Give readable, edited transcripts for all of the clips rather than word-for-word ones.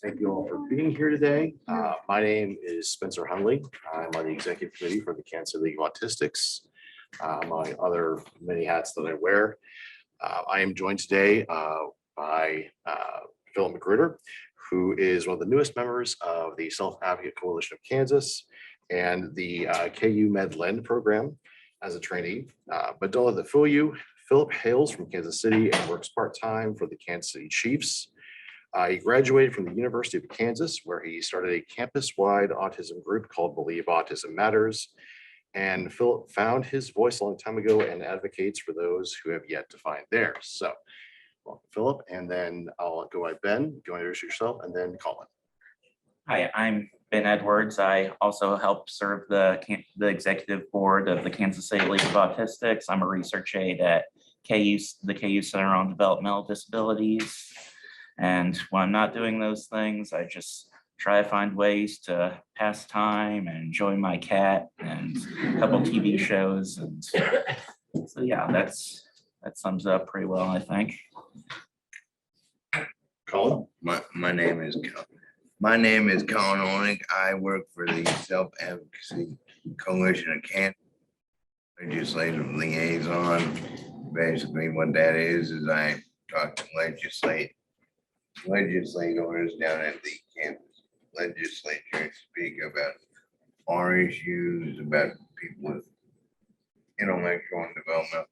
Thank you all for being here today. My name is Spencer Hunley. I'm on the executive committee for the Kansas League of Autistics, among other many hats that I wear. I am joined today by Phillip McGruder, who is one of the newest members of the Self-Advocate Coalition of Kansas and the KU Med Lend program as a trainee. But don't let that fool you. Phillip hails from Kansas City and works part-time for the Kansas City Chiefs. He graduated from the University of Kansas, where he started a campus-wide autism group called Believe Autism Matters. And Phillip found his voice a long time ago and advocates for those who have yet to find theirs. So, welcome, Phillip, and then I'll go by Ben. You want to introduce yourself, and then Colin. Hi, I'm Ben Edwards. I also help serve the executive board of the Kansas City League of Autistics. I'm a research aide at the KU Center on Developmental Disabilities. And when I'm not doing those things, I just try to find ways to pass time and enjoy my cat and a couple TV shows. And so yeah, that sums it up pretty well, I think. Colin. My name is Colin Olenick. I work for the Self-Advocacy Coalition of Kansas, legislative liaison. Basically, what that is I talk to legislators down at the campus legislature, speak about our issues, about people with intellectual and developmental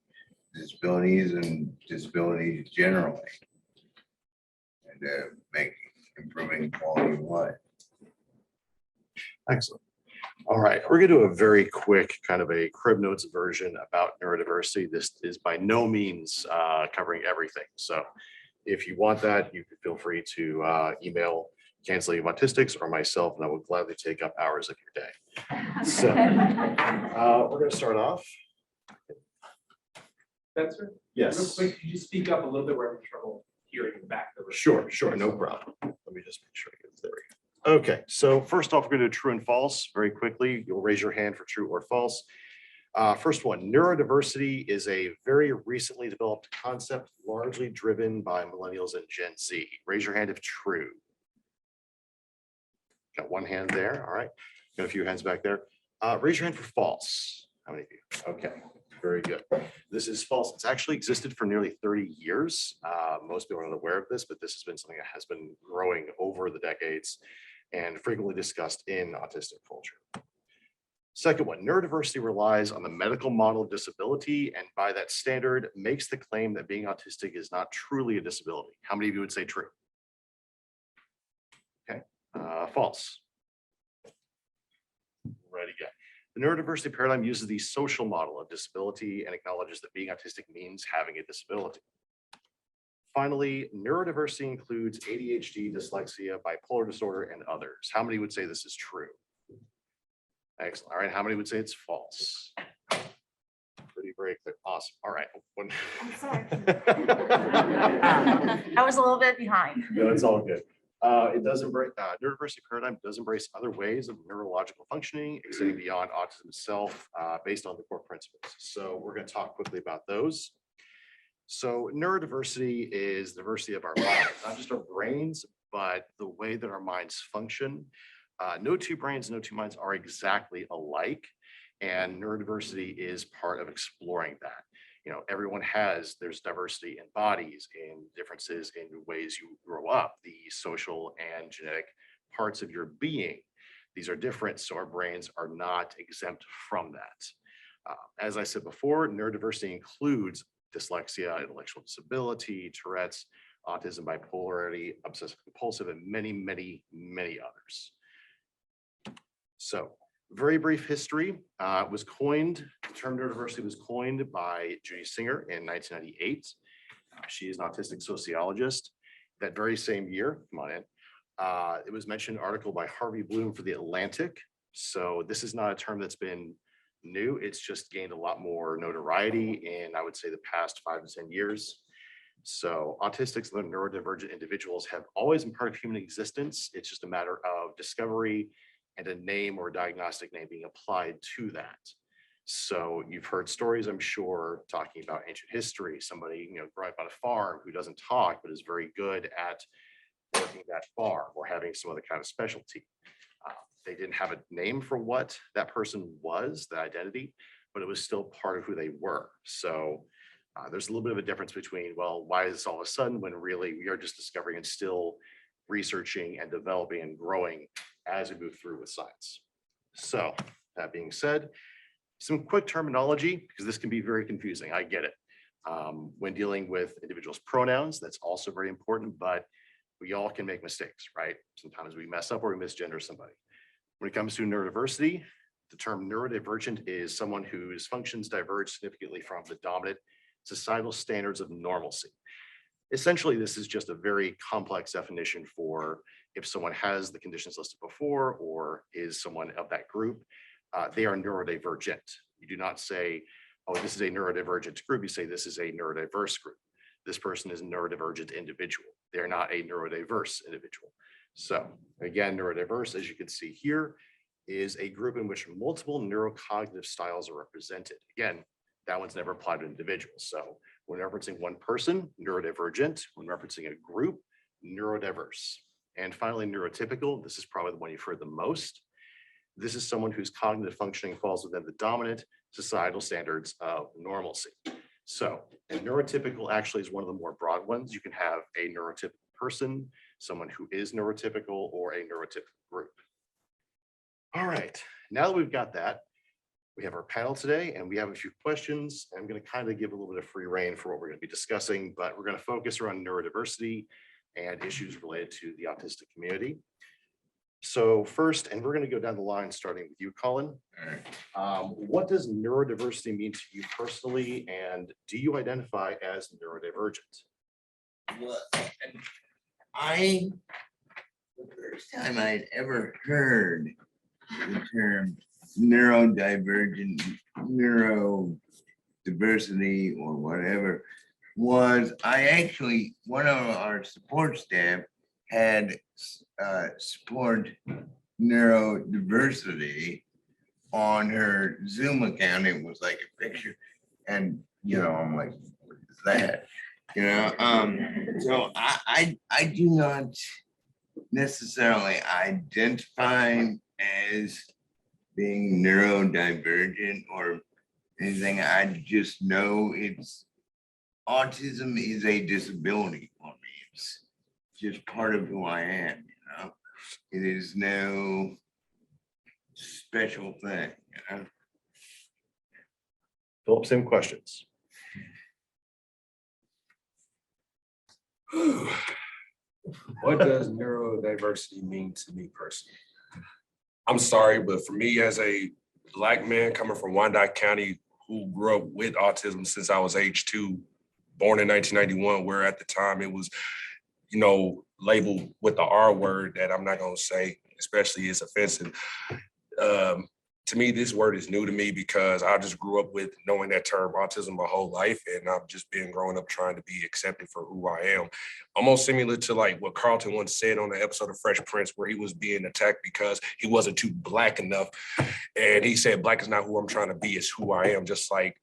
disabilities and disabilities generally, and improving quality of life. Excellent. All right, we're going to do a very quick kind of a crib notes version about neurodiversity. This is by no means covering everything. So if you want that, you can feel free to email Kansas League of Autistics or myself, and I will gladly take up hours of your day. So we're going to start off. Spencer? Yes. Real quick, could you speak up a little bit? We're having trouble hearing the back of the room. Sure, no problem. Let me just make sure I get there. We go. Okay, so first off, we're going to do true and false very quickly. You'll raise your hand for true or false. First one, neurodiversity is a very recently developed concept, largely driven by millennials and Gen Z. Raise your hand if true. Got one hand there. All right. Got a few hands back there. Raise your hand for false. How many of you? Okay, very good. This is false. It's actually existed for nearly 30 years. Most people are not aware of this, but this has been something that has been growing over the decades and frequently discussed in autistic culture. Second one, neurodiversity relies on the medical model of disability, and by that standard makes the claim that being autistic is not truly a disability. How many of you would say true? Okay, false. Right again. The neurodiversity paradigm uses the social model of disability and acknowledges that being autistic means having a disability. Finally, neurodiversity includes ADHD, dyslexia, bipolar disorder, and others. How many would say this is true? Excellent. All right. How many would say it's false? Pretty very clear. Awesome. All right. I'm sorry. I was a little bit behind. No, it's all good. It does embrace neurodiversity paradigm does embrace other ways of neurological functioning, extending beyond autism itself, based on the core principles. So we're going to talk quickly about those. So neurodiversity is diversity of our minds, not just our brains, but the way that our minds function. No two brains, no two minds are exactly alike, and neurodiversity is part of exploring that. You know, there's diversity in bodies, in differences in ways you grow up, the social and genetic parts of your being. These are different, so our brains are not exempt from that. As I said before, neurodiversity includes dyslexia, intellectual disability, Tourette's, autism, bipolarity, obsessive compulsive, and many, many, many others. So, very brief history. The term neurodiversity was coined by Judy Singer in 1998. She is an autistic sociologist. That very same year, come on in, it was mentioned in an article by Harvey Bloom for The Atlantic. So this is not a term that's been new. It's just gained a lot more notoriety in, I would say, the past 5 to 10 years. So autistics and neurodivergent individuals have always been part of human existence. It's just a matter of discovery and a name or diagnostic name being applied to that. So you've heard stories, I'm sure, talking about ancient history, somebody, growing up on a farm who doesn't talk, but is very good at working that far or having some other kind of specialty. They didn't have a name for what that person was, the identity, but it was still part of who they were. So there's a little bit of a difference between, well, why is this all of a sudden, when really we are just discovering and still researching and developing and growing as we move through with science. So that being said, some quick terminology, because this can be very confusing. I get it. When dealing with individuals' pronouns, that's also very important, but we all can make mistakes, right? Sometimes we mess up or we misgender somebody. When it comes to neurodiversity, the term neurodivergent is someone whose functions diverge significantly from the dominant societal standards of normalcy. Essentially, this is just a very complex definition for if someone has the conditions listed before or is someone of that group, they are neurodivergent. You do not say, oh, this is a neurodivergent group. You say this is a neurodiverse group. This person is a neurodivergent individual. They're not a neurodiverse individual. So again, neurodiverse, as you can see here, is a group in which multiple neurocognitive styles are represented. Again, that one's never applied to individuals. So when referencing one person, neurodivergent. When referencing a group, neurodiverse. And finally, neurotypical. This is probably the one you've heard the most. This is someone whose cognitive functioning falls within the dominant societal standards of normalcy. So, and neurotypical actually is one of the more broad ones. You can have a neurotypical person, someone who is neurotypical, or a neurotypical group. All right, now that we've got that, we have our panel today and we have a few questions. I'm going to kind of give a little bit of free rein for what we're going to be discussing, but we're going to focus around neurodiversity and issues related to the autistic community. So first, and we're going to go down the line starting with you, Colin. What does neurodiversity mean to you personally, and do you identify as neurodivergent? Well, the first time I'd ever heard the term neurodivergent, neurodiversity, or whatever, was one of our support staff had support neurodiversity on her Zoom account. It was like a picture, and I'm like, what is that? So I do not necessarily identify as being neurodivergent or anything. I just know autism is a disability for me. It's just part of who I am, It is no special thing, Phillip, same questions. What does neurodiversity mean to me personally? I'm sorry, but for me as a Black man coming from Wyandotte County who grew up with autism since I was age 2, born in 1991, where at the time it was, labeled with the R word that I'm not going to say, especially it's offensive. To me, this word is new to me because I just grew up with knowing that term autism my whole life, and I've just been growing up trying to be accepted for who I am. Almost similar to like what Carlton once said on the episode of Fresh Prince, where he was being attacked because he wasn't too Black enough. And he said, Black is not who I'm trying to be, it's who I am. Just like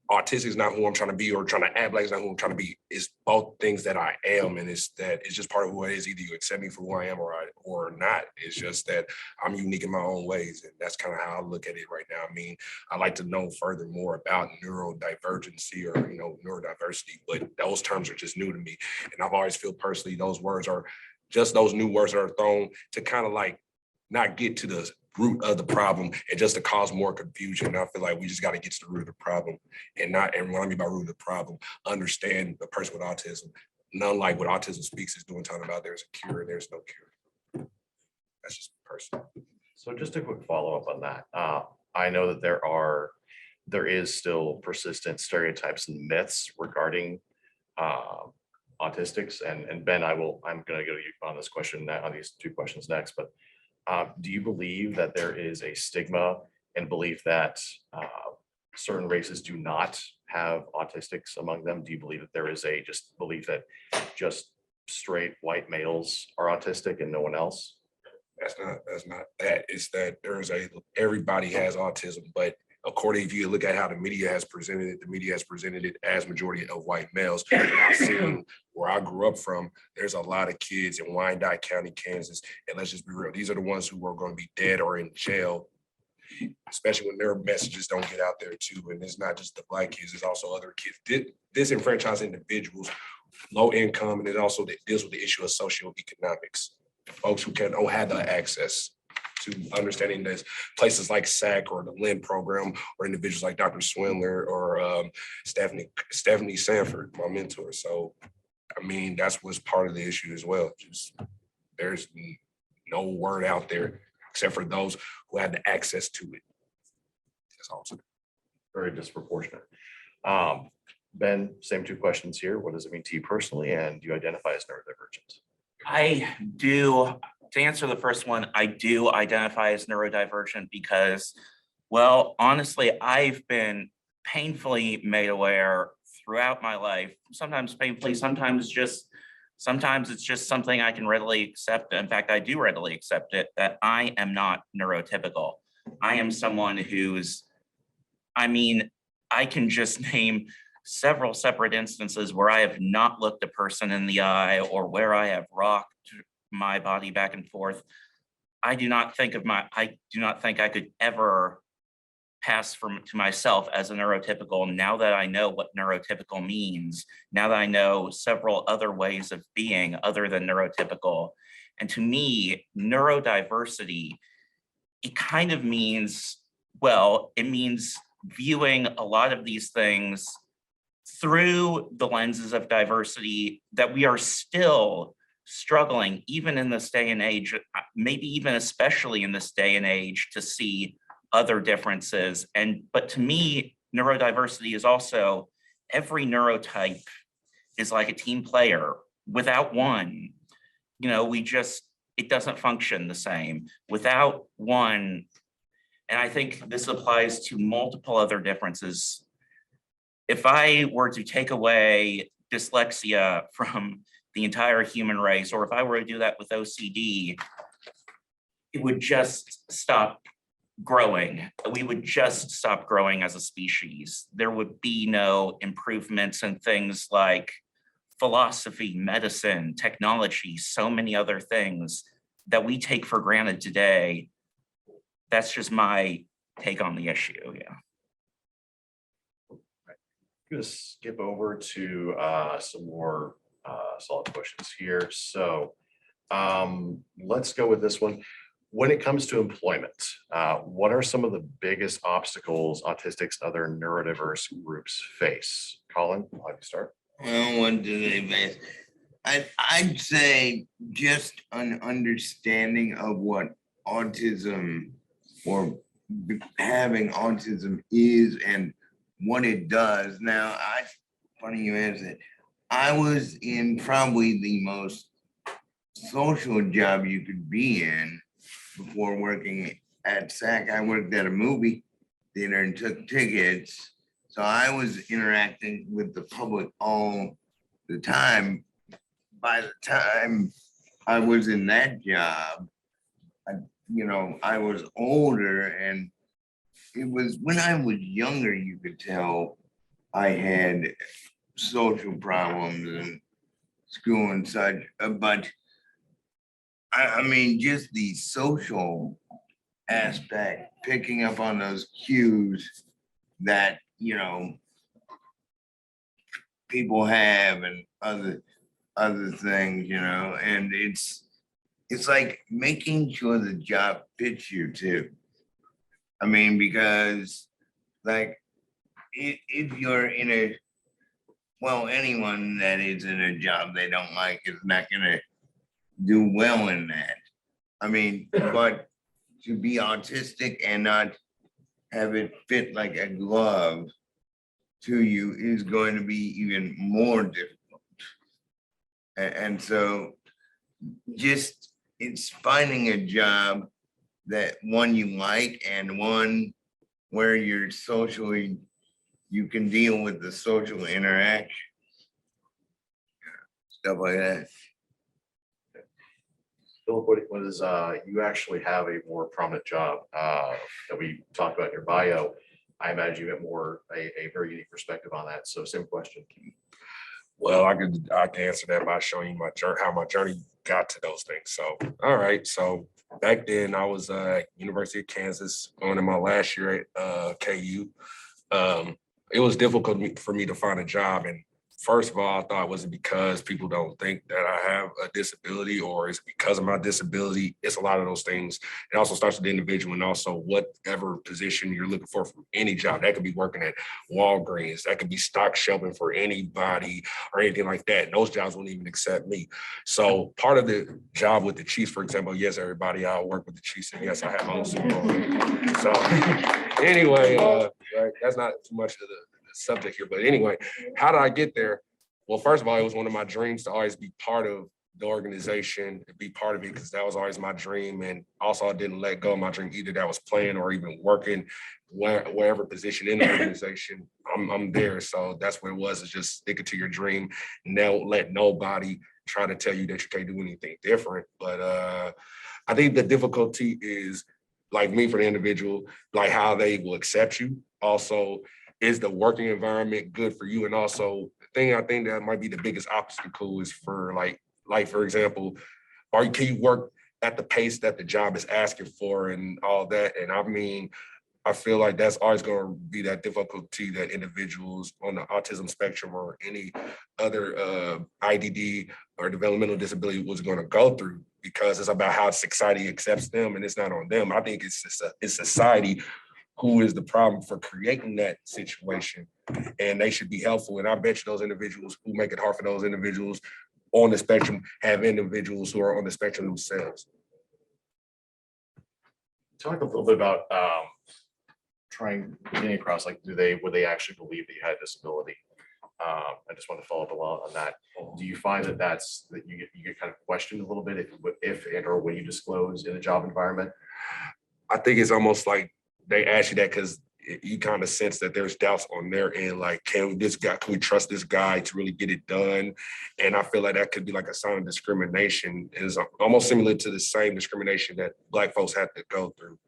autistic is not who I'm trying to be, or trying to act Black is not who I'm trying to be. It's both things that I am, and it's just part of who it is. Either you accept me for who I am or not. It's just that I'm unique in my own ways, and that's kind of how I look at it right now. I mean, I like to know further more about neurodivergency or neurodiversity, but those terms are just new to me, and I've always feel personally those words are just those new words that are thrown to kind of like not get to the root of the problem and just to cause more confusion. And I feel like we just got to get to the root of the problem and what I mean by root of the problem, understand the person with autism. None like what autism speaks is doing talking about there's a cure, there's no cure. That's just personal. So just a quick follow-up on that. I know that there is still persistent stereotypes and myths regarding autistics, and Ben, I'm going to go to you on this question, on these 2 questions next, but do you believe that there is a stigma and belief that certain races do not have autistics among them? Do you believe that there is a just belief that just straight white males are autistic and no one else? That's not that. It's that everybody has autism, but according, if you look at how the media has presented it, the media has presented it as majority of white males. And I've seen where I grew up from, there's a lot of kids in Wyandotte County, Kansas. And let's just be real, these are the ones who are going to be dead or in jail, especially when their messages don't get out there too. And it's not just the Black kids, it's also other kids, disenfranchised individuals, low income, and it also deals with the issue of socioeconomics. Folks who don't have the access to understanding this, places like SAC or the Lynn program, or individuals like Dr. Swindler or Stephanie Sanford, my mentor. So, I mean, that's what's part of the issue as well. Just there's no word out there except for those who had the access to it. That's all. Very disproportionate. Ben, same two questions here. What does it mean to you personally? And do you identify as neurodivergent? I do, to answer the first one, I do identify as neurodivergent because, well, honestly, I've been painfully made aware throughout my life, sometimes painfully, sometimes it's just something I can readily accept. In fact, I do readily accept it, that I am not neurotypical. I am someone I can just name several separate instances where I have not looked a person in the eye or where I have rocked my body back and forth. I do not think I could ever pass to myself as a neurotypical. Now that I know what neurotypical means, now that I know several other ways of being other than neurotypical. And to me, neurodiversity, it kind of means, well, it means viewing a lot of these things through the lenses of diversity that we are still struggling, even in this day and age, maybe even especially in this day and age, to see other differences. But to me, neurodiversity is also every neurotype is like a team player. Without one, it doesn't function the same. Without one, and I think this applies to multiple other differences. If I were to take away dyslexia from the entire human race, or if I were to do that with OCD, it would just stop growing. We would just stop growing as a species. There would be no improvements in things like philosophy, medicine, technology, so many other things that we take for granted today. That's just my take on the issue, yeah. I'm going to skip over to some more solid questions here. So let's go with this one. When it comes to employment, what are some of the biggest obstacles autistics and other neurodiverse groups face? Colin, I'll have you start. Well, what do they face? I'd say just an understanding of what autism or having autism is and what it does. Now, funny you asked it. I was in probably the most social job you could be in before working at SAC. I worked at a movie theater and took tickets. So I was interacting with the public all the time. By the time I was in that job, I was older, and it was when I was younger, you could tell I had social problems and school and such. But I mean, just the social aspect, picking up on those cues that, people have and other things, and it's like making sure the job fits you too. I mean, because like if you're in anyone that is in a job they don't like is not gonna do well in that. I mean, but to be autistic and not have it fit like a glove to you is going to be even more difficult. And so just it's finding a job that one you like and one where you can deal with the social interaction, stuff like that. Phillip, what is you actually have a more prominent job that we talked about in your bio. I imagine you have more, a very unique perspective on that. So same question. Well, I can answer that by showing you my journey, how my journey got to those things. So, all right. So back then I was at University of Kansas, going in my last year at KU. It was difficult for me to find a job. And first of all, I thought, was it because people don't think that I have a disability, or is it because of my disability? It's a lot of those things. It also starts with the individual, and also whatever position you're looking for from any job. That could be working at Walgreens, that could be stock shelving for anybody or anything like that. And those jobs wouldn't even accept me. So part of the job with the Chiefs, for example, yes, everybody, I work with the Chiefs, and yes, I have my own Super Bowl. So anyway, right, that's not too much of the subject here, but anyway, how did I get there? Well, first of all, it was one of my dreams to always be part of the organization, to be part of it, because that was always my dream. And also I didn't let go of my dream, either that was playing or even working wherever position in the organization, I'm there. So that's what it was, is just sticking to your dream and don't let nobody try to tell you that you can't do anything different. But I think the difficulty is, like me, for the individual, like how they will accept you. Also, is the working environment good for you? And also, the thing I think that might be the biggest obstacle is for like for example, can you work at the pace that the job is asking for and all that? And I mean, I feel like that's always going to be that difficulty that individuals on the autism spectrum or any other IDD or developmental disability was going to go through, because it's about how society accepts them, and it's not on them. I think it's society who is the problem for creating that situation, and they should be helpful. And I bet you those individuals who make it hard for those individuals on the spectrum have individuals who are on the spectrum themselves. Talk a little bit about getting across, like, would they actually believe that you had a disability? I just want to follow up a lot on that. Do you find that you get kind of questioned a little bit if and or when you disclose in a job environment? I think it's almost like they ask you that because you kind of sense that there's doubts on their end, like, can we trust this guy to really get it done? And I feel like that could be like a sign of discrimination. It's almost similar to the same discrimination that Black folks had to go through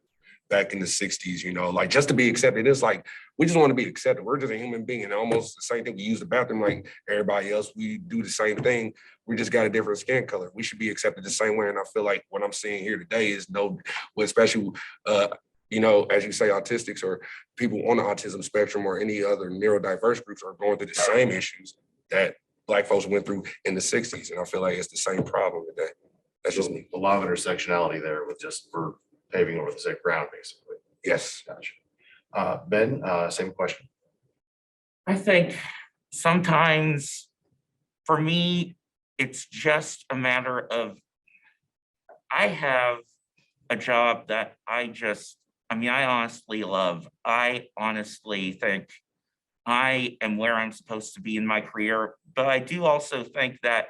back in the 60s, like, just to be accepted. It's like, we just want to be accepted. We're just a human being, and almost the same thing. We use the bathroom like everybody else. We do the same thing. We just got a different skin color. We should be accepted the same way. And I feel like what I'm seeing here today is especially, as you say, autistics or people on the autism spectrum or any other neurodiverse groups are going through the same issues that Black folks went through in the 60s. And I feel like it's the same problem today. That's just me. A lot of intersectionality there with just for paving over the same ground, basically. Yes. Gotcha. Ben, same question. I think sometimes for me, it's just a matter of, I have a job that I honestly love. I honestly think I am where I'm supposed to be in my career, but I do also think that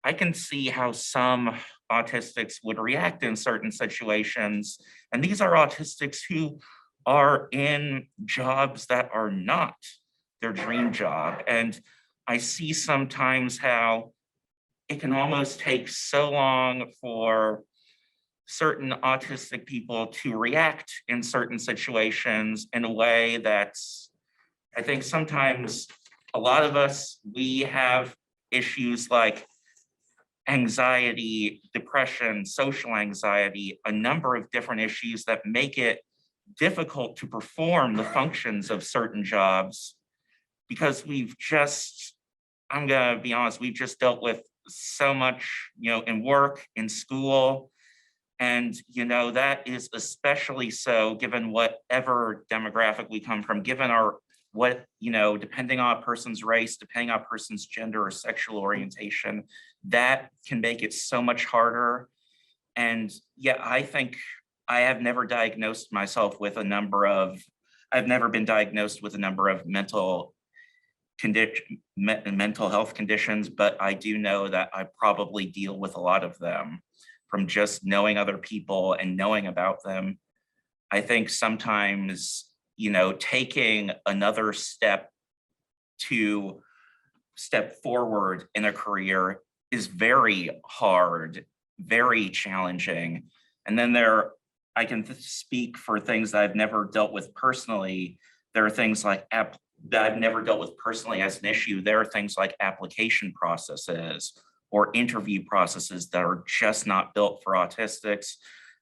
I can see how some autistics would react in certain situations. And these are autistics who are in jobs that are not their dream job. And I see sometimes how it can almost take so long for certain autistic people to react in certain situations in a way that's, I think sometimes a lot of us, we have issues like anxiety, depression, social anxiety, a number of different issues that make it difficult to perform the functions of certain jobs, because I'm gonna be honest, we've just dealt with so much, in work, in school. And, that is especially so given whatever demographic we come from, given depending on a person's race, depending on a person's gender or sexual orientation, that can make it so much harder. And yeah, I think I have never diagnosed myself with I've never been diagnosed with a number of mental health conditions, but I do know that I probably deal with a lot of them from just knowing other people and knowing about them. I think sometimes, taking another step forward in a career is very hard, very challenging. And then I can speak for things that I've never dealt with personally, there are things like that I've never dealt with personally as an issue. There are things like application processes or interview processes that are just not built for autistics,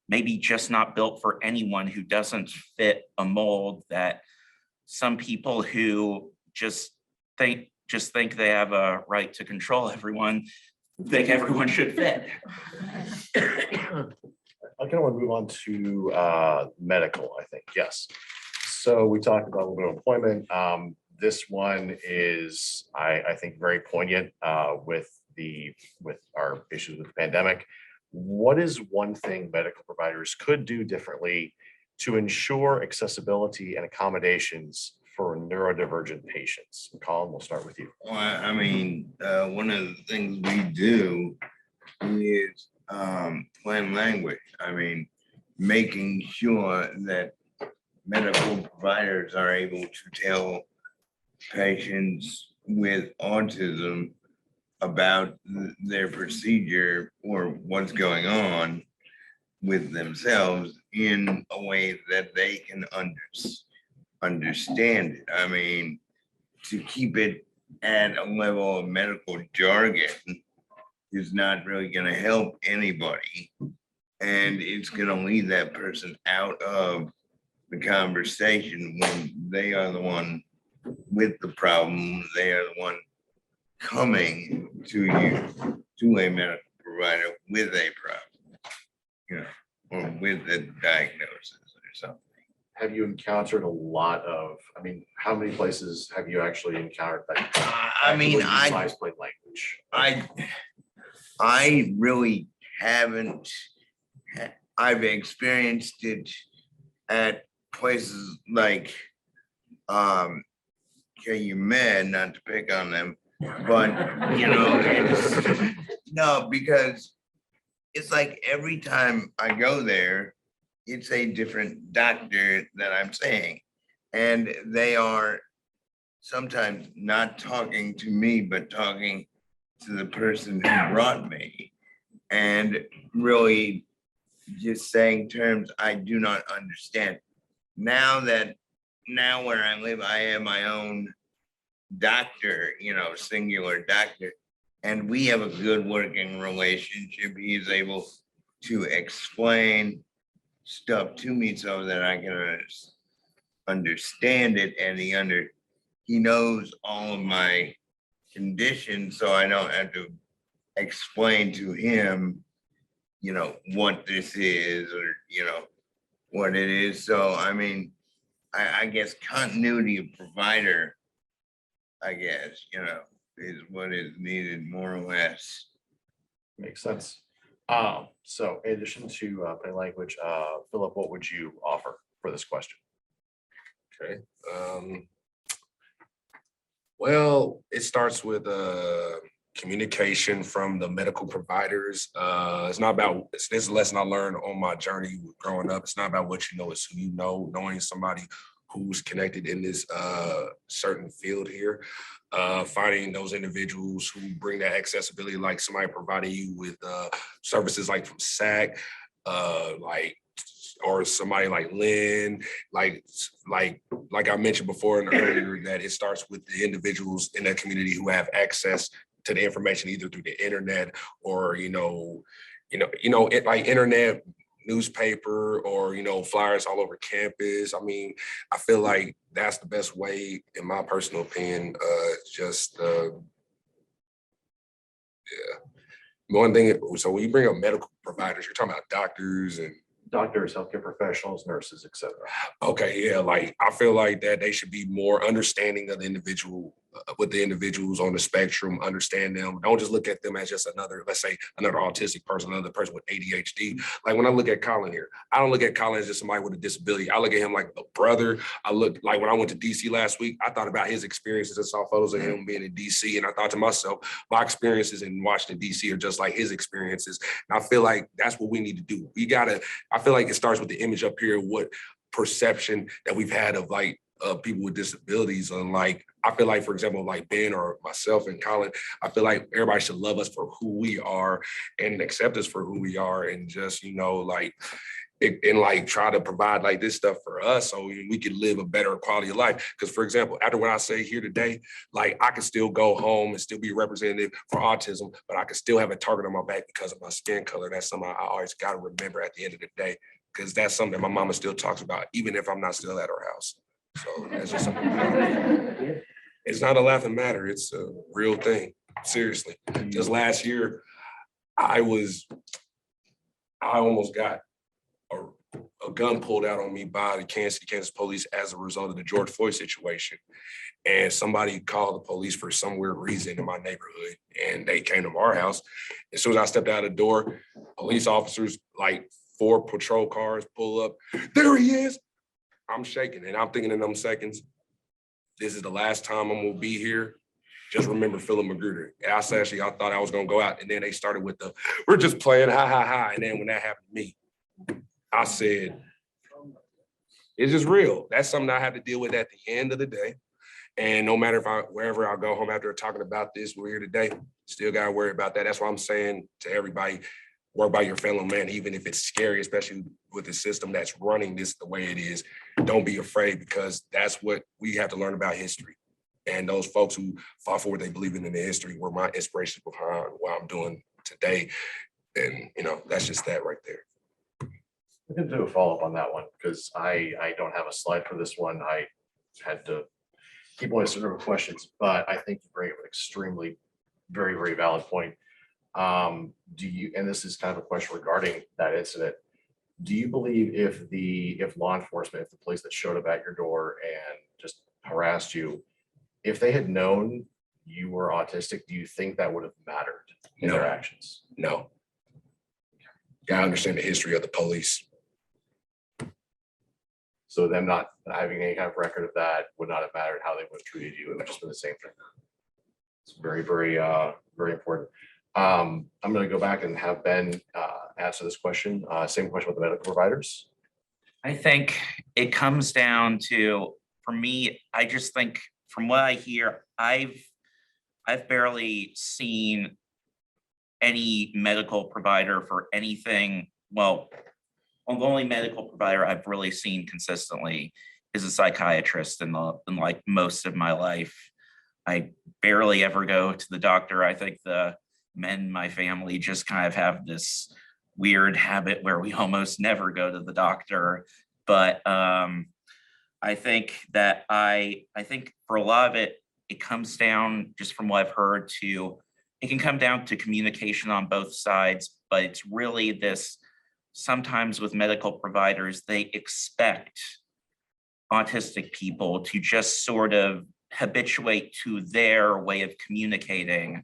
maybe just not built for anyone who doesn't fit a mold that some people who just think they have a right to control everyone, think everyone should fit. I kind of want to move on to medical, I think, yes. So we talked about a little bit of employment. This one is, I think, very poignant with our issues with the pandemic. What is one thing medical providers could do differently to ensure accessibility and accommodations for neurodivergent patients? Colin, we'll start with you. Well, I mean, one of the things we do is plain language. I mean, making sure that medical providers are able to tell patients with autism about their procedure or what's going on with themselves in a way that they can understand it. I mean, to keep it at a level of medical jargon is not really going to help anybody. And it's going to leave that person out of the conversation when they are the one with the problem. They are the one coming to you, to a medical provider with a problem, or with a diagnosis or something. Have you encountered a lot of, I mean, how many places have you actually encountered that? I mean, utilize plain language. I really haven't. I've experienced it at places like KU Med, not to pick on them, but no, because it's like every time I go there, it's a different doctor that I'm seeing, and they are sometimes not talking to me, but talking to the person who brought me, and really just saying terms I do not understand. Now where I live, I have my own doctor, singular doctor, and we have a good working relationship. He is able to explain stuff to me so that I can understand it, and he knows all of my conditions, so I don't have to explain to him, what this is, or what it is. So I mean, I guess continuity of provider, I guess, is what is needed more or less. Makes sense. So in addition to plain language, Phillip, what would you offer for this question? Okay. Well, it starts with communication from the medical providers. It's not about, this is a lesson I learned on my journey growing up. It's not about what you know, it's who you know, knowing somebody who's connected in this certain field here. Finding those individuals who bring that accessibility, like somebody providing you with services like from SAC, or somebody like Lynn, like I mentioned before and earlier, that it starts with the individuals in that community who have access to the information either through the internet or it like internet, newspaper, or flyers all over campus. I mean, I feel like that's the best way, in my personal opinion. One thing, so when you bring up medical providers, you're talking about doctors and Healthcare professionals, nurses, etc. Okay, yeah, like I feel like that they should be more understanding of the individual, with the individuals on the spectrum, understand them. Don't just look at them as just another, let's say, another autistic person, another person with ADHD. Like when I look at Colin here, I don't look at Colin as just somebody with a disability. I look at him like a brother. I look like when I went to DC last week, I thought about his experiences and saw photos of him being in DC. And I thought to myself, my experiences in Washington, DC are just like his experiences. And I feel like that's what we need to do. I feel like it starts with the image up here, what perception that we've had of like people with disabilities. And like, I feel like, for example, like Ben or myself and Colin, I feel like everybody should love us for who we are and accept us for who we are. And just, like, and like try to provide like this stuff for us so we can live a better quality of life. Because for example, after what I say here today, like I can still go home and still be a representative for autism, but I can still have a target on my back because of my skin color. That's something I always got to remember at the end of the day, because that's something that my mama still talks about, even if I'm not still at her house. So that's just something. It's not a laughing matter. It's a real thing. Seriously. Just last year, I almost got a gun pulled out on me by the Kansas police as a result of the George Floyd situation. And somebody called the police for some weird reason in my neighborhood, and they came to our house. As soon as I stepped out of the door, police officers, like 4 patrol cars pull up. There he is. I'm shaking, and I'm thinking in them seconds, this is the last time I'm gonna be here. Just remember Phillip McGruder. And I thought I was gonna go out, and then they started with the, we're just playing, ha, ha, ha. And then when that happened to me, I said, it's just real. That's something I have to deal with at the end of the day. And no matter wherever I go home after talking about this, we're here today, still gotta worry about that. That's why I'm saying to everybody, worry about your fellow man, even if it's scary, especially with the system that's running this the way it is. Don't be afraid, because that's what we have to learn about history. And those folks who fought for what they believe in the history were my inspiration behind what I'm doing today. And, that's just that right there. We can do a follow-up on that one, because I don't have a slide for this one. I had to keep away certain questions, but I think you bring up an extremely, very, very valid point. Do you, and this is kind of a question regarding that incident, do you believe if law enforcement, if the police that showed up at your door and just harassed you, if they had known you were autistic, do you think that would have mattered in their actions? No. Gotta understand the history of the police. So them not having any kind of record of that would not have mattered how they would have treated you. It would have just been the same thing. It's very, very, very important. I'm going to go back and have Ben answer this question. Same question with the medical providers. I think it comes down to, for me, I just think from what I hear, I've barely seen any medical provider for anything. Well, the only medical provider I've really seen consistently is a psychiatrist in like most of my life. I barely ever go to the doctor. I think the men in my family just kind of have this weird habit where we almost never go to the doctor. But I think that I think for a lot of it, it comes down, just from what I've heard, it can come down to communication on both sides, but it's really this, sometimes with medical providers, they expect autistic people to just sort of habituate to their way of communicating,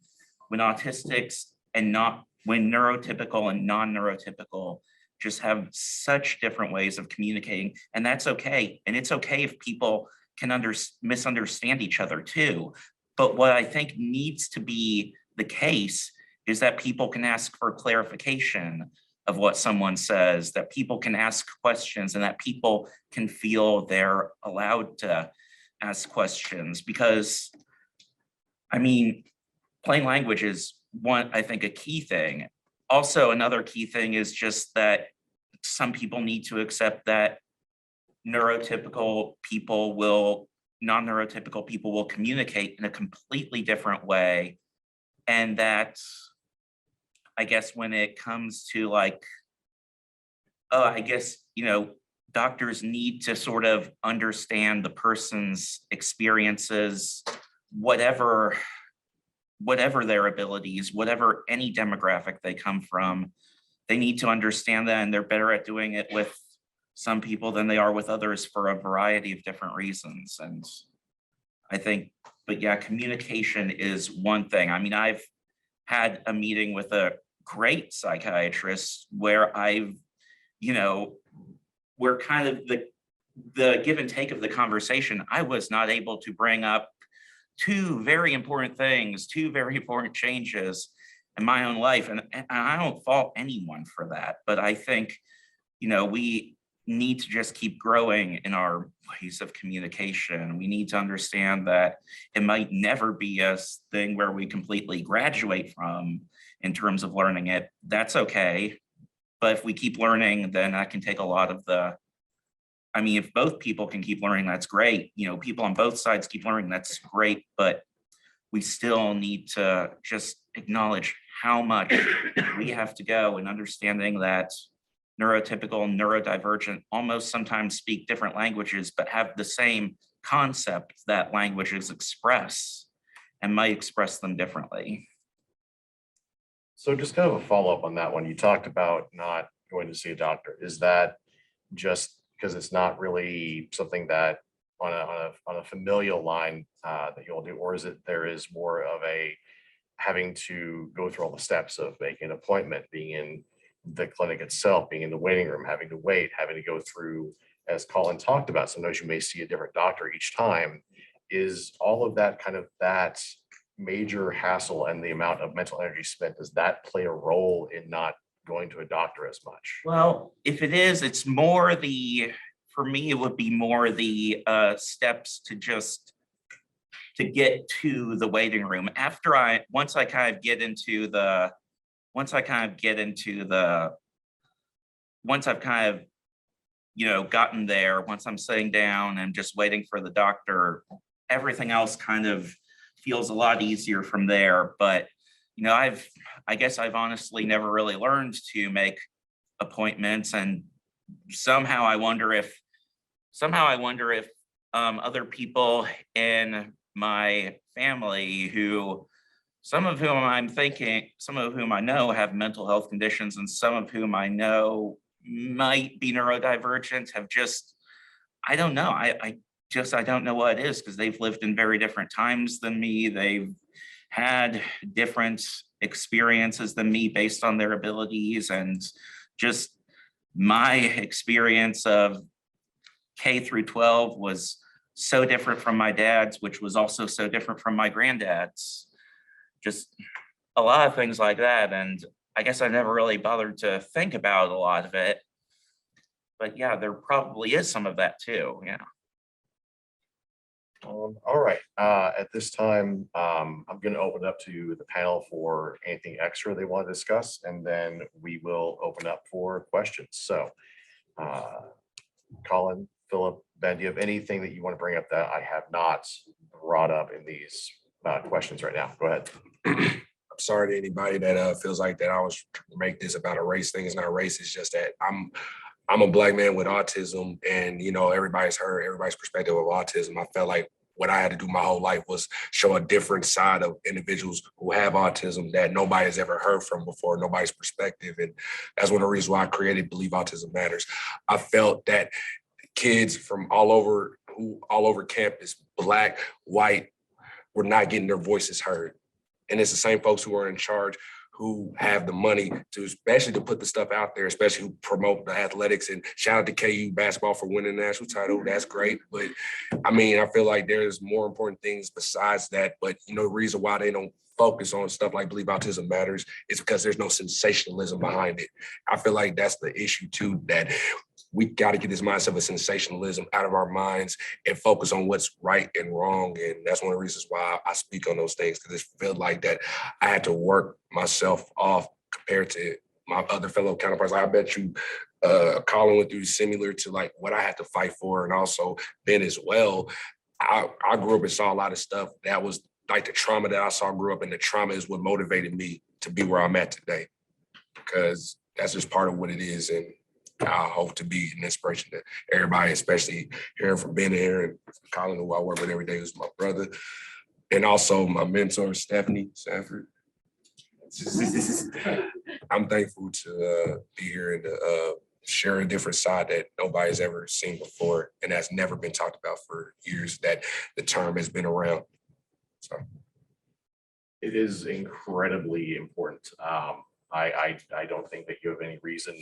when autistics when neurotypical and non-neurotypical just have such different ways of communicating, and that's okay. And it's okay if people can misunderstand each other too. But what I think needs to be the case is that people can ask for clarification of what someone says, that people can ask questions, and that people can feel they're allowed to ask questions. Because, I mean, plain language is one, I think, a key thing. Also, another key thing is just that some people need to accept that non-neurotypical people will communicate in a completely different way. And that, I guess, when it comes to like, I guess, doctors need to sort of understand the person's experiences, whatever their abilities, whatever any demographic they come from, they need to understand that, and they're better at doing it with some people than they are with others for a variety of different reasons. And I think, but yeah, communication is one thing. I mean, I've had a meeting with a great psychiatrist where where kind of the give and take of the conversation, I was not able to bring up two very important things, two very important changes in my own life. And I don't fault anyone for that, but I think, we need to just keep growing in our ways of communication. We need to understand that it might never be a thing where we completely graduate from in terms of learning it. That's okay. But if we keep learning, then I can take a lot of the, I mean, if both people can keep learning, that's great. You know, people on both sides keep learning, that's great. But we still need to just acknowledge how much we have to go in understanding that neurotypical and neurodivergent almost sometimes speak different languages, but have the same concept that languages express and might express them differently. So just kind of a follow-up on that one. You talked about not going to see a doctor. Is that just because it's not really something that on a familial line that you'll do, or is it there is more of a having to go through all the steps of making an appointment, being in the clinic itself, being in the waiting room, having to wait, having to go through, as Colin talked about, sometimes you may see a different doctor each time. Is all of that kind of that major hassle and the amount of mental energy spent, does that play a role in not going to a doctor as much? Well, if it is, it's more the, for me, it would be more the steps to just to get to the waiting room. After once I kind of get into the, once I've kind of, you know, gotten there, once I'm sitting down and just waiting for the doctor, everything else kind of feels a lot easier from there. But, you know, I guess I've honestly never really learned to make appointments, and somehow I wonder if other people in my family who, some of whom I know have mental health conditions, and some of whom I know might be neurodivergent, have just, I don't know. I don't know what it is, because they've lived in very different times than me. They've had different experiences than me based on their abilities, and just my experience of K through 12 was so different from my dad's, which was also so different from my granddad's. Just a lot of things like that. And I guess I never really bothered to think about a lot of it. But yeah, there probably is some of that too. Yeah. All right, at this time, I'm going to open it up to the panel for anything extra they want to discuss, and then we will open up for questions. So, Colin, Phillip, Ben, do you have anything that you want to bring up that I have not brought up in these questions right now? Go ahead. I'm sorry to anybody that feels like that I was trying to make this about a race thing. It's not a race. It's just that I'm a Black man with autism, and you know, everybody's heard everybody's perspective of autism. I felt like what I had to do my whole life was show a different side of individuals who have autism that nobody has ever heard from before, nobody's perspective. And that's one of the reasons why I created Believe Autism Matters. I felt that kids from all over campus, Black, white, were not getting their voices heard. And it's the same folks who are in charge who have the money to, especially to put the stuff out there, especially who promote the athletics. And shout out to KU basketball for winning the national title. That's great. But I mean, I feel like there's more important things besides that. But you know, the reason why they don't focus on stuff like Believe Autism Matters is because there's no sensationalism behind it. I feel like that's the issue too, that we got to get this mindset of sensationalism out of our minds and focus on what's right and wrong. And that's one of the reasons why I speak on those things, because it felt like that I had to work myself off compared to my other fellow counterparts. Like, I bet you Colin went through similar to like what I had to fight for, and also Ben as well. I grew up and saw a lot of stuff that was like the trauma that I saw grew up, and the trauma is what motivated me to be where I'm at today, because that's just part of what it is. And I hope to be an inspiration to everybody, especially hearing from Ben here and Colin, who I work with every day, who's my brother, and also my mentor, Stephanie Sanford. I'm thankful to be here and to share a different side that nobody's ever seen before, and that's never been talked about for years, that the term has been around. So It is incredibly important. I don't think that you have any reason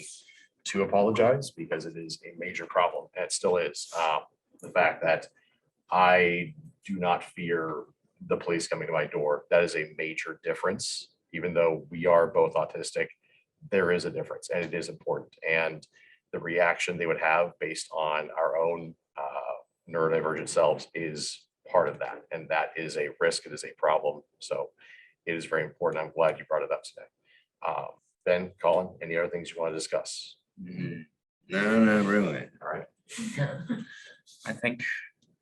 to apologize, because it is a major problem, and it still is. The fact that I do not fear the police coming to my door, that is a major difference. Even though we are both autistic, there is a difference, and it is important. And the reaction they would have based on our own neurodivergent selves is part of that, and that is a risk. It is a problem. So it is very important. I'm glad you brought it up today. Ben, Colin, any other things you want to discuss? No, not really. All right. I think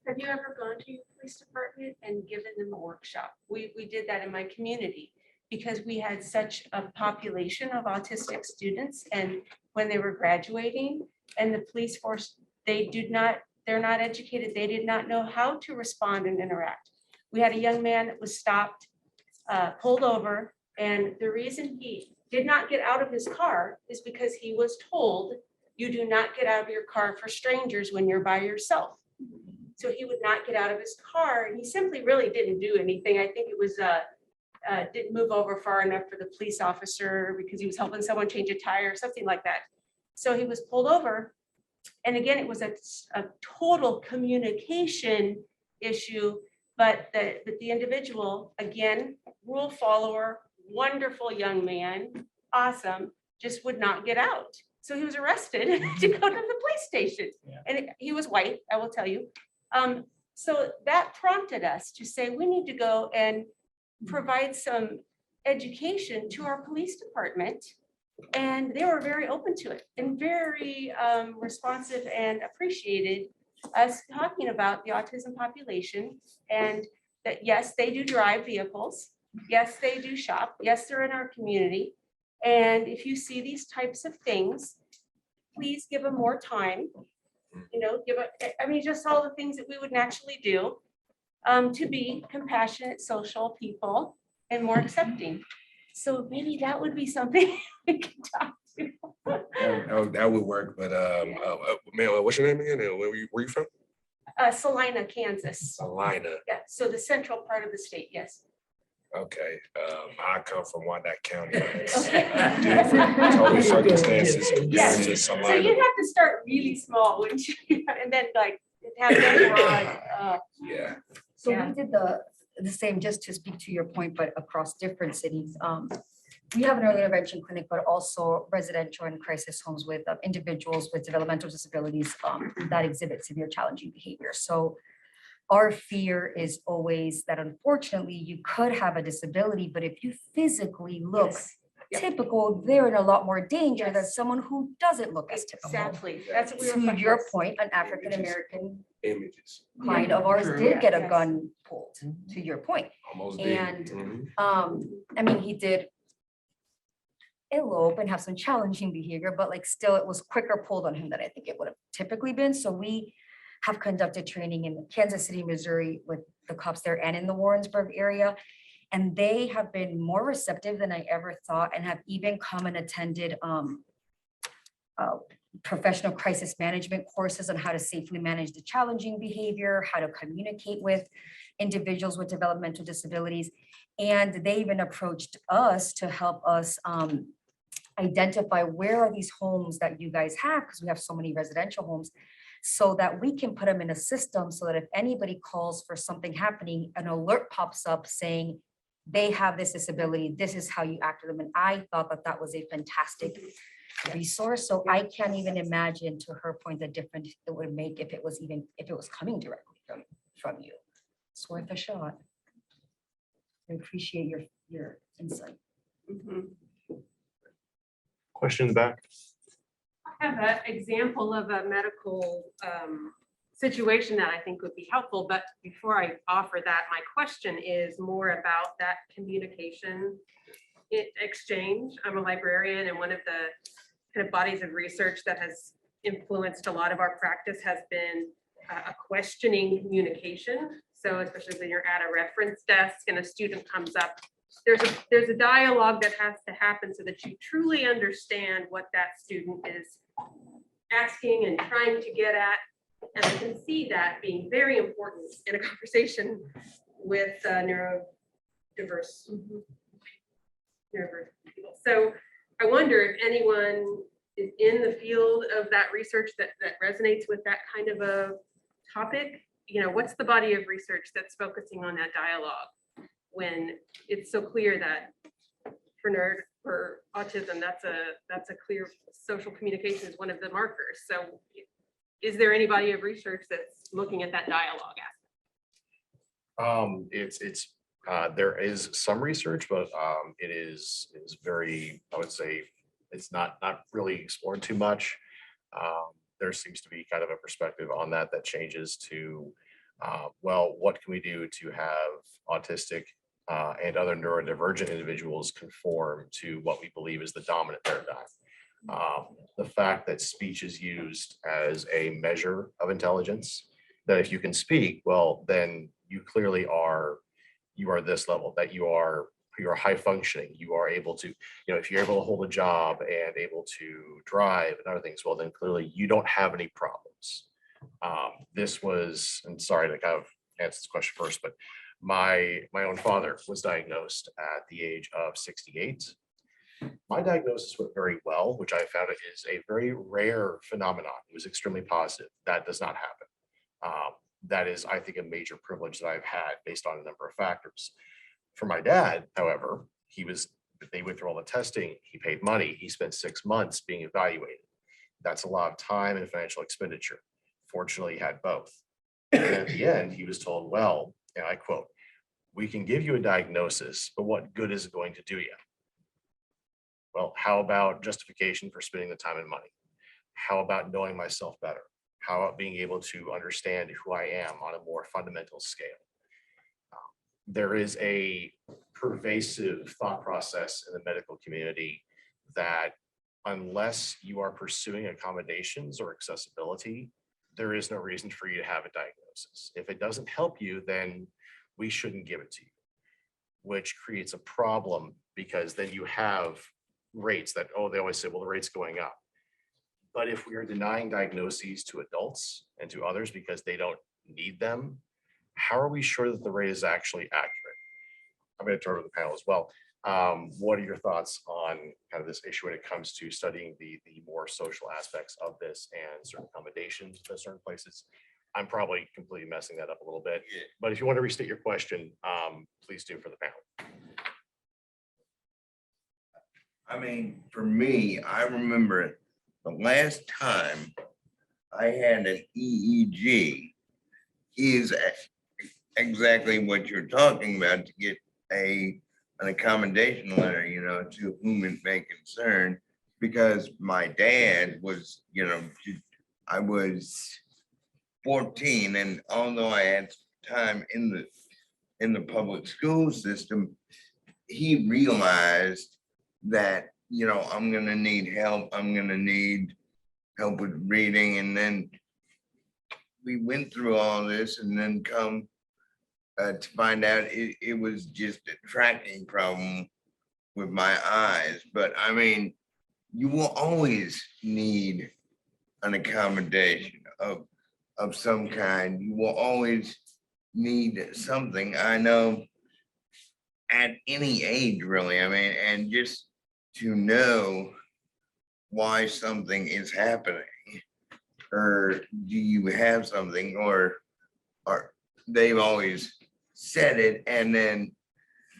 Have you ever gone to your police department and given them a workshop? We did that in my community because we had such a population of autistic students, and when they were graduating and the police force, they're not educated. They did not know how to respond and interact. We had a young man that was stopped, pulled over, and the reason he did not get out of his car is because he was told, you do not get out of your car for strangers when you're by yourself. So he would not get out of his car, and he simply really didn't do anything. I think it was, didn't move over far enough for the police officer because he was helping someone change a tire or something like that. So he was pulled over. And again, it was a total communication issue, but the individual, again, rule follower, wonderful young man, awesome, just would not get out. So he was arrested to go to the police station. And he was white, I will tell you. So that prompted us to say, we need to go and provide some education to our police department. And they were very open to it and very responsive and appreciated us talking about the autism population, and that, yes, they do drive vehicles. Yes, they do shop. Yes, they're in our community. And if you see these types of things, please give them more time. Just all the things that we would naturally do to be compassionate, social people and more accepting. So maybe that would be something we could talk to. That would work, but man, what's your name again? And where you from? Salina, Kansas. Salina. Yeah, so the central part of the state, yes. Okay, I come from Wyandotte County. It's Okay. different total circumstances Yes. compared to So Salina. you'd have to start really small, wouldn't you? And then have them broad. Yeah. So Yeah. we did the same, just to speak to your point, but across different cities. We have an early intervention clinic, but also residential and crisis homes with individuals with developmental disabilities that exhibit severe challenging behavior. So our fear is always that unfortunately you could have a disability, but if you physically look Yes. Yep. typical, they're in a lot more danger than Yes. someone who doesn't look as typical. Exactly. That's what we were. To your yes. point, an African-American Images, client of ours True. did get a Yes. gun pulled, to your point. almost did. And, Mhm. He did elope and have some challenging behavior, but still it was quicker pulled on him than I think it would have typically been. So we have conducted training in Kansas City, Missouri with the cops there and in the Warrensburg area. And they have been more receptive than I ever thought, and have even come and attended professional crisis management courses on how to safely manage the challenging behavior, how to communicate with individuals with developmental disabilities. And they even approached us to help us identify where are these homes that you guys have, because we have so many residential homes, so that we can put them in a system so that if anybody calls for something happening, an alert pops up saying they have this disability, this is how you act with them. And I thought that that was a fantastic resource. So I can't even imagine, to her point, the difference it would make if it was coming directly from you. It's worth a shot. I appreciate your insight. Mhm. Question in the back? I have an example of a medical situation that I think would be helpful, but before I offer that, my question is more about that communication exchange. I'm a librarian, and one of the kind of bodies of research that has influenced a lot of our practice has been a questioning communication. So especially when you're at a reference desk and a student comes up, there's a dialogue that has to happen so that you truly understand what that student is asking and trying to get at. And I can see that being very important in a conversation with neurodiverse people. So I wonder if anyone is in the field of that research that resonates with that kind of a topic. What's the body of research that's focusing on that dialogue when it's so clear that for autism, that's a clear social communication is one of the markers. So is there any body of research that's looking at that dialogue aspect? It's There is some research, but it is very, I would say, it's not really explored too much. There seems to be kind of a perspective on that changes to, well, what can we do to have autistic and other neurodivergent individuals conform to what we believe is the dominant paradigm. The fact that speech is used as a measure of intelligence, that if you can speak, well, then you clearly are, you are this level, that you're high functioning, you are able to, if you're able to hold a job and able to drive and other things, well, then clearly you don't have any problems. This was, and sorry to kind of answer this question first, but my own father was diagnosed at the age of 68. My diagnosis went very well, which I found is a very rare phenomenon. It was extremely positive. That does not happen. That is, I think, a major privilege that I've had based on a number of factors. For my dad, however, they went through all the testing, he paid money, he spent 6 months being evaluated. That's a lot of time and financial expenditure. Fortunately, he had both. And at the end, he was told, well, and I quote, "We can give you a diagnosis, but what good is it going to do you?" Well, how about justification for spending the time and money? How about knowing myself better? How about being able to understand who I am on a more fundamental scale? There is a pervasive thought process in the medical community that unless you are pursuing accommodations or accessibility, there is no reason for you to have a diagnosis. If it doesn't help you, then we shouldn't give it to you, which creates a problem because then you have rates that, oh, they always say, well, the rate's going up. But if we are denying diagnoses to adults and to others because they don't need them, how are we sure that the rate is actually accurate? I'm going to turn to the panel as well. What are your thoughts on kind of this issue when it comes to studying the more social aspects of this and certain accommodations in certain places? I'm probably completely messing that up a little bit, but if you want to restate your question, please do for the panel. I mean, for me, I remember the last time I had an EEG is exactly what you're talking about, to get an accommodation letter, to whom it may concern, because my dad was, I was 14, and although I had time in the public school system, he realized that, I'm gonna need help. I'm gonna need help with reading. And then we went through all this and then come to find out it was just a tracking problem with my eyes. But I mean, you will always need an accommodation of some kind. You will always need something. I know at any age, really. I mean, and just to know why something is happening, or do you have something, or they've always said it, and then,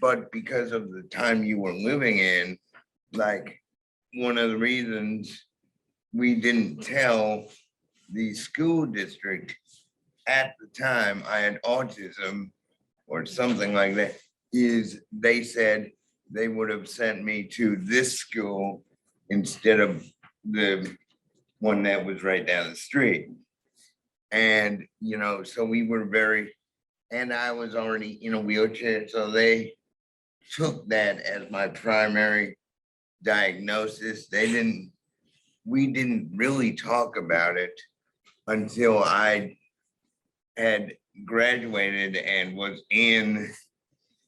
but because of the time you were living in, like one of the reasons we didn't tell the school district at the time I had autism or something like that, is they said they would have sent me to this school instead of the one that was right down the street. And, so we were and I was already in a wheelchair, so they took that as my primary diagnosis. We didn't really talk about it until I had graduated and was in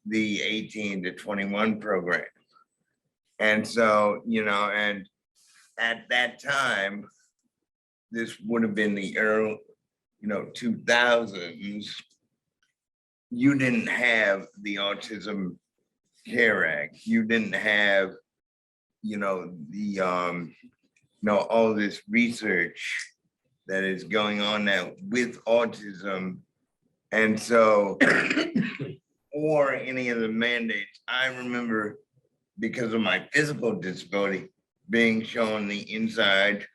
the 18 to 21 program. And so, and at that time, this would have been the early, 2000s. You didn't have the Autism Care Act. You didn't have, all this research that is going on now with autism. And so, or any of the mandates. I remember, because of my physical disability, being shown the inside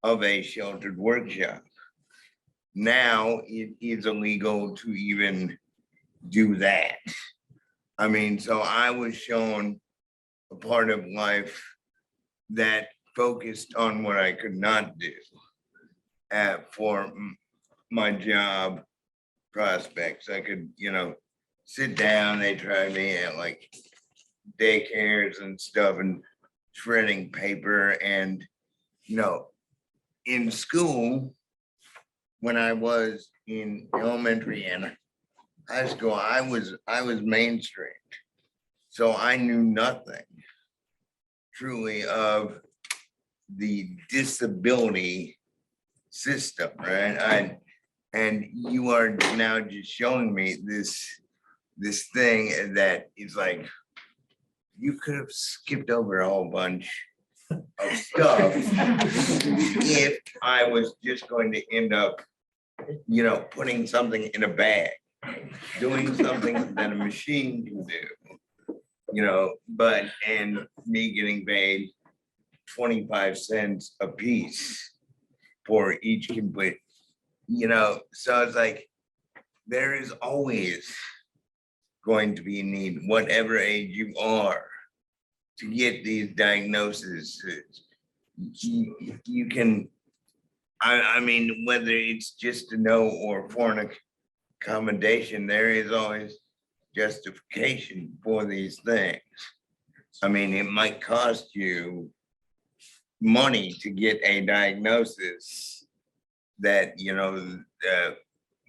of a sheltered workshop. Now it is illegal to even do that. I mean, so I was shown a part of life that focused on what I could not do for my job prospects. I could, sit down, they tried me at like daycares and stuff and shredding paper and, in school, when I was in elementary and high school, I was mainstreamed. So I knew nothing truly of the disability system, right? And you are now just showing me this thing that is like, you could have skipped over a whole bunch of stuff if I was just going to end up, putting something in a bag, doing something that a machine can do, and me getting paid 25 cents a piece for each complete, so it's like, there is always going to be a need, whatever age you are, to get these diagnoses. You can, I mean, whether it's just a no or for an accommodation, there is always justification for these things. I mean, it might cost you money to get a diagnosis that,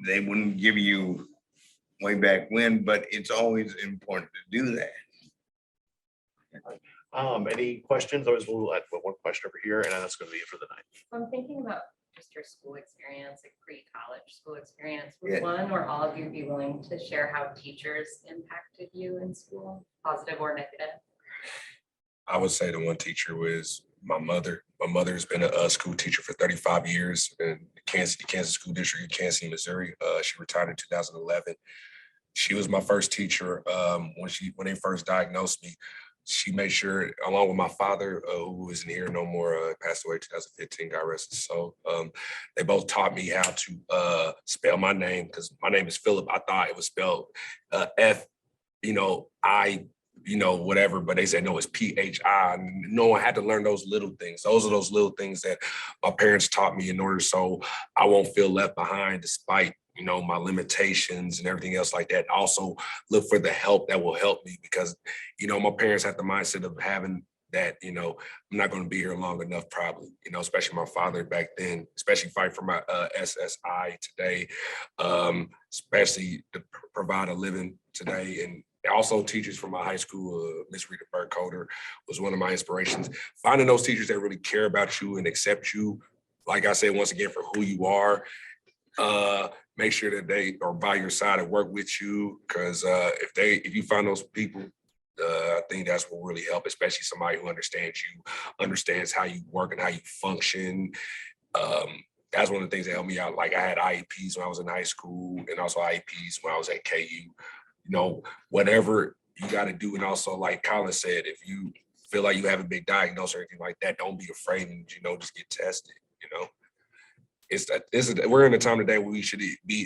they wouldn't give you way back when, but it's always important to do that. Any questions? Always we'll add one question over here, and that's going to be it for the night. I'm thinking about just your school experience, like pre-college school experience. Yeah. Would one or all of you be willing to share how teachers impacted you in school, positive or negative? I would say the one teacher was my mother. My mother's been a school teacher for 35 years in Kansas School District in Kansas City, Missouri. She retired in 2011. She was my first teacher when they first diagnosed me. She made sure, along with my father, who isn't here no more, passed away in 2015, God rest his soul. They both taught me how to spell my name, because my name is Phillip. I thought it was spelled F, I, whatever, but they said, no, it's PHI. No one had to learn those little things. Those are those little things that my parents taught me in order so I won't feel left behind despite my limitations and everything else like that. Also look for the help that will help me, because, my parents had the mindset of having that, I'm not going to be here long enough, probably, especially my father back then, especially fight for my SSI today, especially to provide a living today. And also teachers from my high school, Miss Rita Burkholder was one of my inspirations. Finding those teachers that really care about you and accept you, like I said, once again, for who you are. Make sure that they are by your side and work with you, because if you find those people, I think that's what really help, especially somebody who understands you, understands how you work and how you function. That's one of the things that helped me out. Like I had IEPs when I was in high school, and also IEPs when I was at KU. Whatever you got to do, and also like Colin said, if you feel like you have a big diagnosis or anything like that, don't be afraid and just get tested. We're in a time today where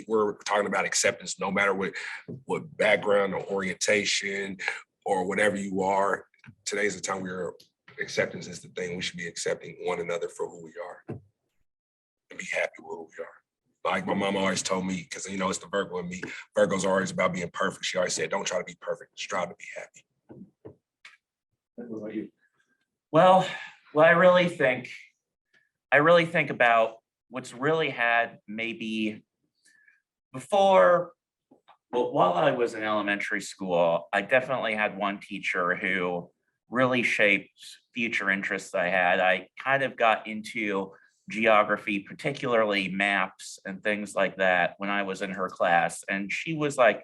we're talking about acceptance, no matter what background or orientation or whatever you are. Today's the time where acceptance is the thing. We should be accepting one another for who we are and be happy with who we are. Like my mom always told me, because it's the Virgo in me. Virgo's are always about being perfect. She always said, don't try to be perfect, strive to be happy. What about you? Well, I really think about what's really had maybe before, well, while I was in elementary school, I definitely had one teacher who really shaped future interests I had. I kind of got into geography, particularly maps and things like that when I was in her class. And she wasn't,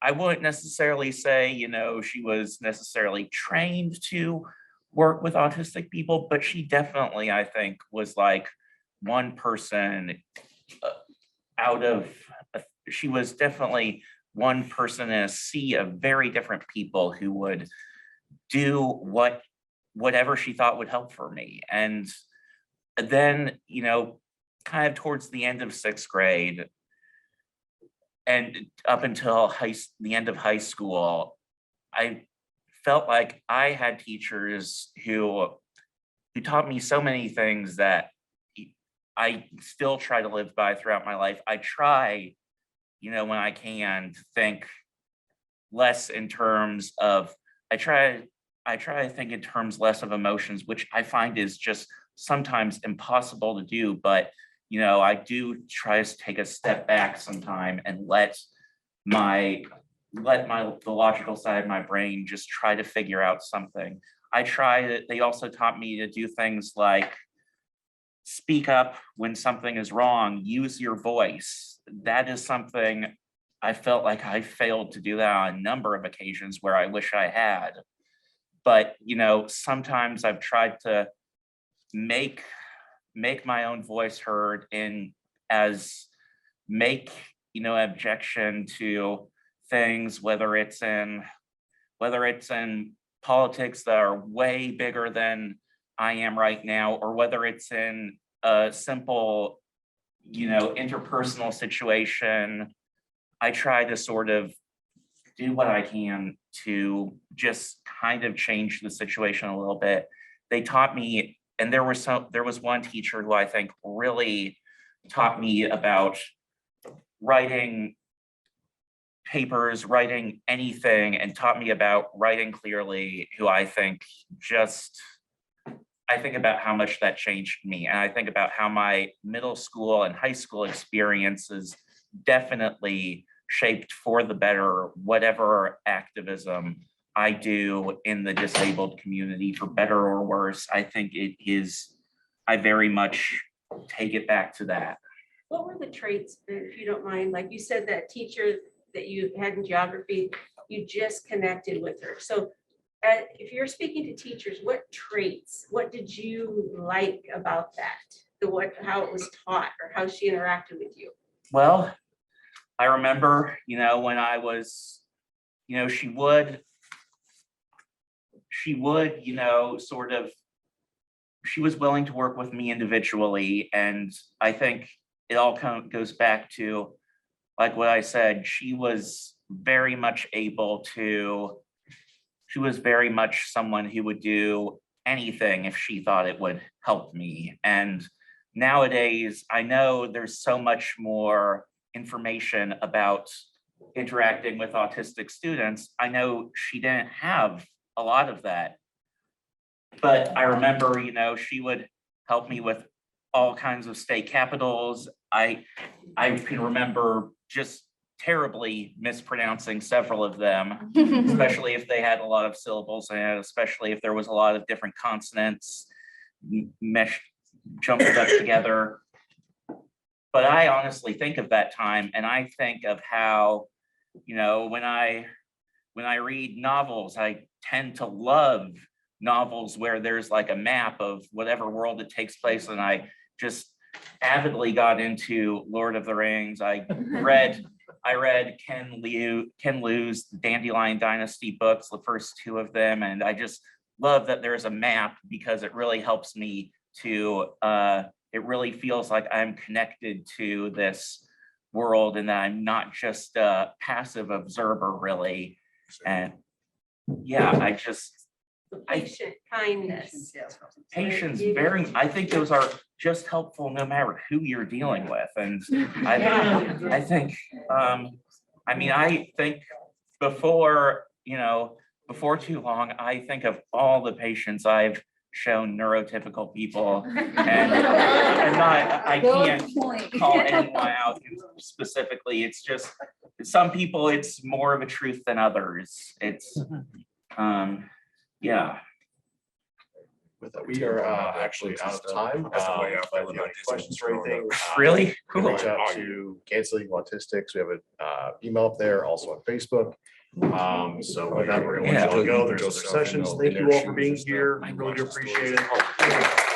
I wouldn't necessarily say, she was necessarily trained to work with autistic people, but she definitely, I think, was like one person she was definitely one person in a sea of very different people who would do whatever she thought would help for me. And then, kind of towards the end of 6th grade, and up until the end of high school, I felt like I had teachers who taught me so many things that I still try to live by throughout my life. I try, when I can, to think less in terms of, I try to think in terms less of emotions, which I find is just sometimes impossible to do. But, I do try to take a step back sometime and let the logical side of my brain just try to figure out something. They also taught me to do things like speak up when something is wrong, use your voice. That is something I felt like I failed to do that on a number of occasions where I wish I had. But, sometimes I've tried to make my own voice heard make objection to things, whether it's in politics that are way bigger than I am right now, or whether it's in a simple, interpersonal situation. I try to sort of do what I can to just kind of change the situation a little bit. They taught me, and there was one teacher who I think really taught me about writing papers, writing anything, and taught me about writing clearly, who I think about how much that changed me. And I think about how my middle school and high school experiences definitely shaped for the better whatever activism I do in the disabled community, for better or worse. I think I very much take it back to that. What were the traits, if you don't mind? Like you said, that teacher that you had in geography, you just connected with her. So if you're speaking to teachers, what did you like about that? How it was taught, or how she interacted with you? Well, I remember, when I was, she would, she was willing to work with me individually. And I think it all kind of goes back to, like what I said, she was very much someone who would do anything if she thought it would help me. And nowadays, I know there's so much more information about interacting with autistic students. I know she didn't have a lot of that, but I remember, she would help me with all kinds of state capitals. I can remember just terribly mispronouncing several of them, especially if they had a lot of syllables, and especially if there was a lot of different consonants meshed, jumbled up together. But I honestly think of that time, and I think of how, when I read novels, I tend to love novels where there's like a map of whatever world it takes place. And I just avidly got into Lord of the Rings. I read Ken Liu's Dandelion Dynasty books, the first two of them. And I just love that there's a map, because it really helps me to, it really feels like I'm connected to this world, and that I'm not just a passive observer, really. And yeah, Patient, kindness. patience, I think those are just helpful no matter who you're dealing with. And I think, I think before too long, I think of all the patience I've shown neurotypical people, and I can't call anyone out specifically. It's just some people, it's more of a truth than others. It's yeah. With that, we are actually out of time. That's the way I But feel if you have about any this questions one. or anything, Really? you can reach out to Canceling Autistics. We have an email up there, also on Facebook. So with that, we're gonna let you all go. There's other sessions. Thank you all for being here. I really do appreciate it.